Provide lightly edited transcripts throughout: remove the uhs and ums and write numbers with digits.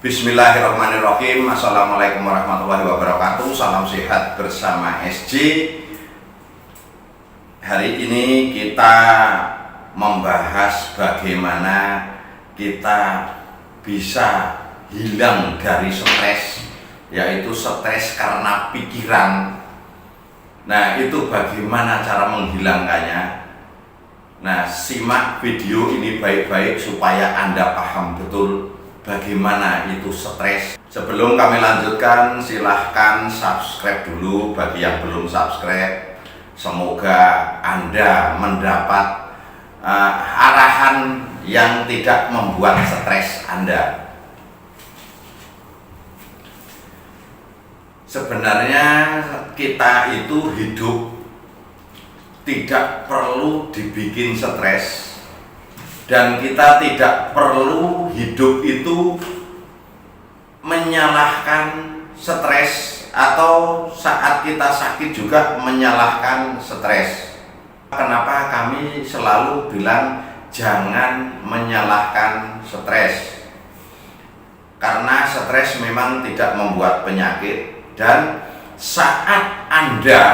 Bismillahirrahmanirrahim. Assalamualaikum warahmatullahi wabarakatuh. Salam sehat bersama SJ. Hari ini kita membahas bagaimana kita bisa hilang dari stres, yaitu stres karena pikiran. Nah, itu bagaimana cara menghilangkannya. Nah, simak video ini baik-baik supaya Anda paham betul bagaimana itu stres. Sebelum kami lanjutkan, silahkan subscribe dulu bagi yang belum subscribe. Semoga Anda mendapat arahan yang tidak membuat stres Anda. Sebenarnya kita itu hidup tidak perlu dibikin stres. Dan kita tidak perlu hidup itu menyalahkan stres, atau saat kita sakit juga menyalahkan stres. Kenapa kami selalu bilang jangan menyalahkan stres? Karena stres memang tidak membuat penyakit, dan saat Anda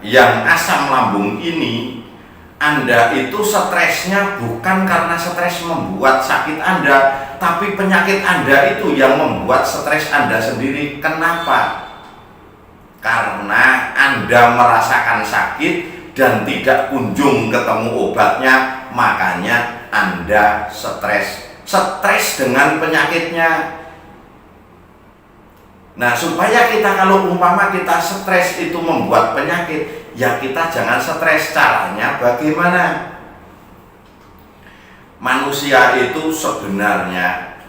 yang asam lambung ini, Anda itu stresnya bukan karena stres membuat sakit Anda, tapi penyakit Anda itu yang membuat stres Anda sendiri. Kenapa? Karena Anda merasakan sakit dan tidak kunjung ketemu obatnya, makanya Anda stres. Stres dengan penyakitnya. Nah, supaya kita, kalau umpama kita stres itu membuat penyakit, ya kita jangan stres. Caranya bagaimana? Manusia itu sebenarnya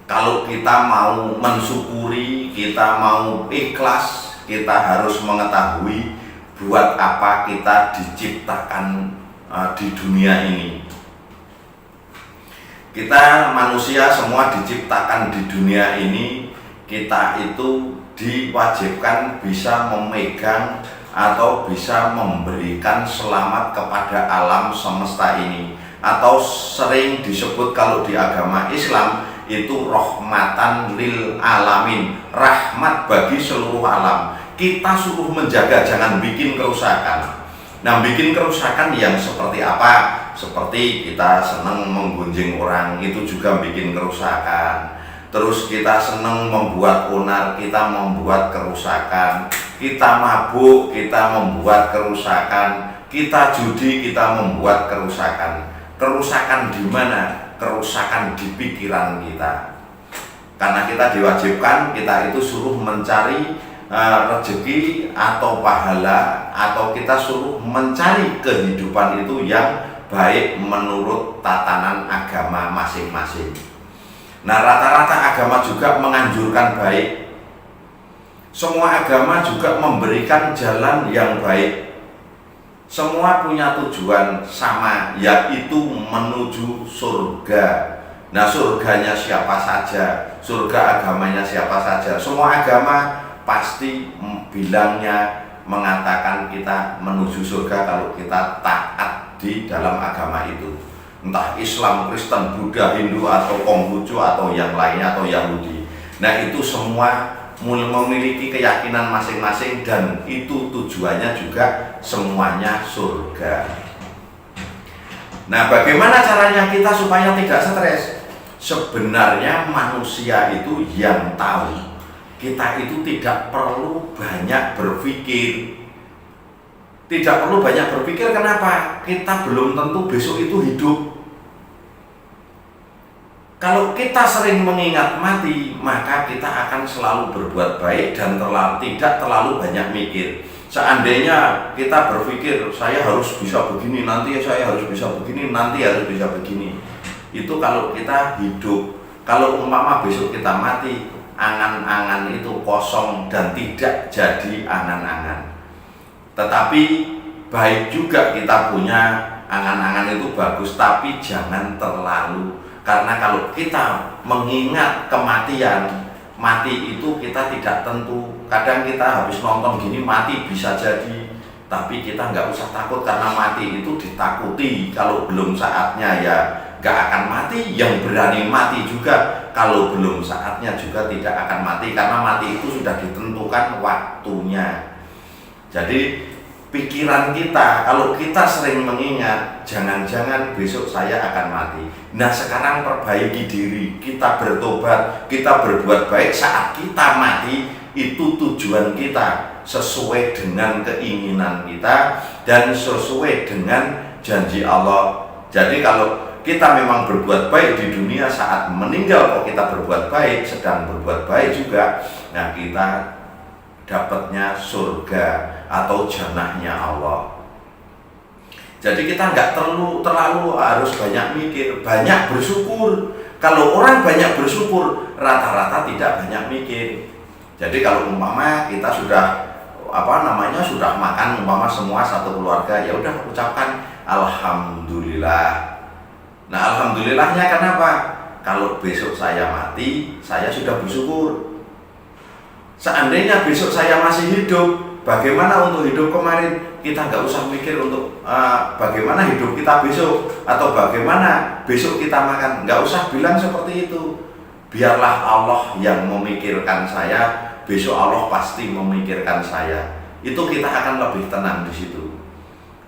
kalau kita mau mensyukuri, kita mau ikhlas, kita harus mengetahui buat apa kita diciptakan di dunia ini. Kita manusia semua diciptakan di dunia ini, kita itu diwajibkan bisa memegang atau bisa memberikan selamat kepada alam semesta ini, atau sering disebut kalau di agama Islam itu rahmatan lil alamin, rahmat bagi seluruh alam. Kita suruh menjaga, jangan bikin kerusakan. Nah, bikin kerusakan yang seperti apa? Seperti kita senang menggunjing orang, itu juga bikin kerusakan. Terus kita senang membuat onar, kita membuat kerusakan. Kita mabuk, kita membuat kerusakan. Kita judi, kita membuat kerusakan. Kerusakan di mana? Kerusakan di pikiran kita. Karena kita diwajibkan, kita itu suruh mencari rezeki atau pahala, atau kita suruh mencari kehidupan itu yang baik menurut tatanan agama masing-masing. Nah, rata-rata agama juga menganjurkan baik. Semua agama juga memberikan jalan yang baik. Semua punya tujuan sama, yaitu menuju surga. Nah, surganya siapa saja, surga agamanya siapa saja. Semua agama pasti bilangnya, mengatakan kita menuju surga kalau kita taat di dalam agama itu. Entah Islam, Kristen, Buddha, Hindu, atau Konghucu, atau yang lainnya, atau Yahudi. Nah, itu semua memiliki keyakinan masing-masing, dan itu tujuannya juga semuanya surga. Nah, bagaimana caranya kita supaya tidak stres? Sebenarnya manusia itu yang tahu. Kita itu tidak perlu banyak berpikir. Tidak perlu banyak berpikir, kenapa? Kita belum tentu besok itu hidup. Kalau kita sering mengingat mati, maka kita akan selalu berbuat baik dan tidak terlalu banyak mikir. Seandainya kita berpikir, saya harus bisa begini, nanti saya harus bisa begini, nanti harus bisa begini. Itu kalau kita hidup. Kalau umpama besok kita mati, angan-angan itu kosong dan tidak jadi angan-angan. Tetapi baik juga kita punya angan-angan itu bagus, tapi jangan terlalu. Karena kalau kita mengingat kematian, mati itu kita tidak tentu. Kadang kita habis nonton gini, mati bisa jadi. Tapi kita nggak usah takut, karena mati itu ditakuti. Kalau belum saatnya ya nggak akan mati, yang berani mati juga kalau belum saatnya juga tidak akan mati, karena mati itu sudah ditentukan waktunya. Jadi pikiran kita, kalau kita sering mengingat jangan-jangan besok saya akan mati, nah sekarang perbaiki diri, kita bertobat, kita berbuat baik saat kita mati. Itu tujuan kita, sesuai dengan keinginan kita dan sesuai dengan janji Allah. Jadi kalau kita memang berbuat baik di dunia, saat meninggal kok kita berbuat baik, sedang berbuat baik juga, nah kita dapatnya surga atau jannahnya Allah. Jadi kita nggak terlalu harus banyak mikir, banyak bersyukur. Kalau orang banyak bersyukur, rata-rata tidak banyak mikir. Jadi kalau umpama kita sudah sudah makan umpama semua satu keluarga, ya udah ucapkan alhamdulillah. Nah, alhamdulillahnya kenapa? Kalau besok saya mati, saya sudah bersyukur. Seandainya besok saya masih hidup, bagaimana untuk hidup kemarin? Kita nggak usah mikir untuk bagaimana hidup kita besok, atau bagaimana besok kita makan. Nggak usah bilang seperti itu. Biarlah Allah yang memikirkan saya, besok Allah pasti memikirkan saya. Itu kita akan lebih tenang di situ.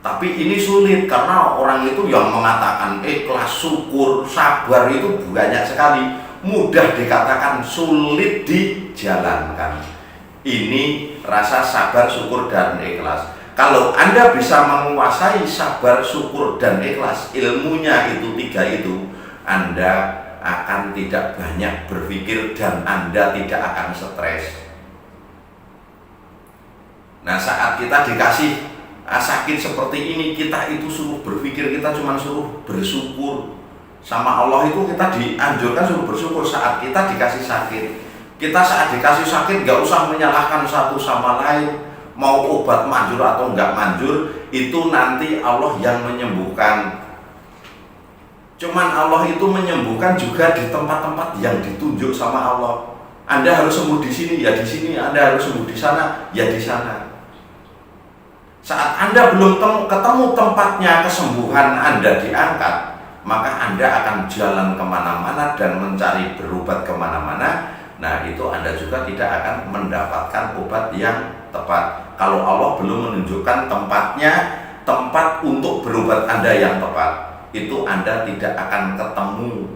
Tapi ini sulit karena orang itu yang mengatakan ikhlas, syukur, sabar itu banyak sekali. Mudah dikatakan, sulit dijalankan. Ini rasa sabar, syukur, dan ikhlas. Kalau Anda bisa menguasai sabar, syukur, dan ikhlas, ilmunya itu tiga itu, Anda akan tidak banyak berpikir dan Anda tidak akan stres. Nah, saat kita dikasih sakit seperti ini, kita itu suruh berpikir, kita cuma suruh bersyukur. Sama Allah itu kita dianjurkan suruh bersyukur saat kita dikasih sakit. Kita saat dikasih sakit gak usah menyalahkan satu sama lain, mau obat manjur atau enggak manjur, itu nanti Allah yang menyembuhkan. Cuman Allah itu menyembuhkan juga di tempat-tempat yang ditunjuk sama Allah. Anda harus sembuh di sini, ya di sini. Anda harus sembuh di sana, ya di sana. Saat Anda belum ketemu tempatnya kesembuhan Anda diangkat, maka Anda akan jalan kemana-mana dan mencari berobat kemana-mana. Nah, itu Anda juga tidak akan mendapatkan obat yang tepat. Kalau Allah belum menunjukkan tempatnya, tempat untuk berobat Anda yang tepat, itu Anda tidak akan ketemu.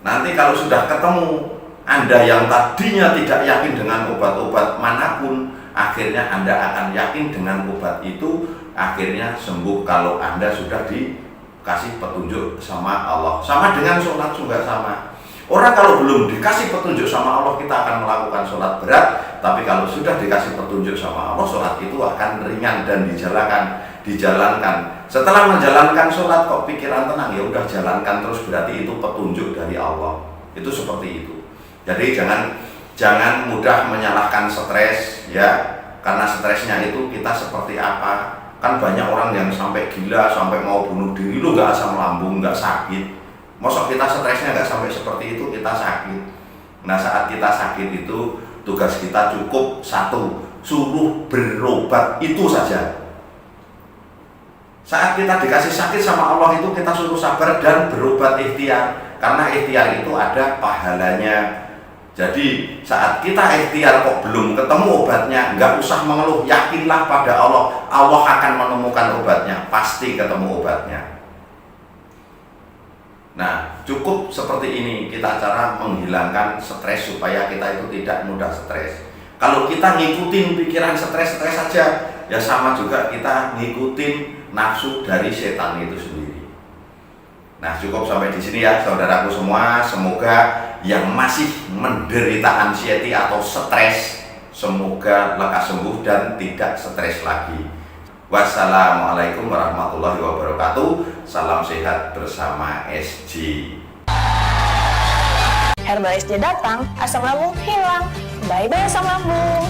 Nanti kalau sudah ketemu, Anda yang tadinya tidak yakin dengan obat-obat manapun, akhirnya Anda akan yakin dengan obat itu, akhirnya sembuh kalau Anda sudah dikasih petunjuk sama Allah. Sama dengan sholat juga sama. Orang kalau belum dikasih petunjuk sama Allah, kita akan melakukan sholat berat. Tapi kalau sudah dikasih petunjuk sama Allah, sholat itu akan ringan dan dijalankan. Setelah menjalankan sholat kok pikiran tenang, ya udah jalankan terus, berarti itu petunjuk dari Allah. Itu seperti itu. Jadi jangan mudah menyalahkan stres, ya, karena stresnya itu kita seperti apa. Kan banyak orang yang sampai gila, sampai mau bunuh diri, lu gak asam lambung, gak sakit. Masa kita stresnya gak sampai seperti itu, kita sakit. Nah, saat kita sakit itu, tugas kita cukup satu, suruh berobat, itu saja. Saat kita dikasih sakit sama Allah itu, kita suruh sabar dan berobat ikhtiar. Karena ikhtiar itu ada pahalanya. Jadi saat kita ikhtiar kok belum ketemu obatnya, nggak usah mengeluh, yakinlah pada Allah. Allah akan menemukan obatnya, pasti ketemu obatnya. Nah, cukup seperti ini kita cara menghilangkan stres supaya kita itu tidak mudah stres. Kalau kita ngikutin pikiran stres saja, ya sama juga kita ngikutin nafsu dari setan itu sendiri. Nah, cukup sampai di sini ya saudaraku semua. Semoga yang masih menderita anxiety atau stres, semoga lekas sembuh dan tidak stres lagi. Wassalamualaikum warahmatullahi wabarakatuh. Salam sehat bersama SJ. Herbal SJ datang, asam lambung hilang. Bye-bye asam lambung.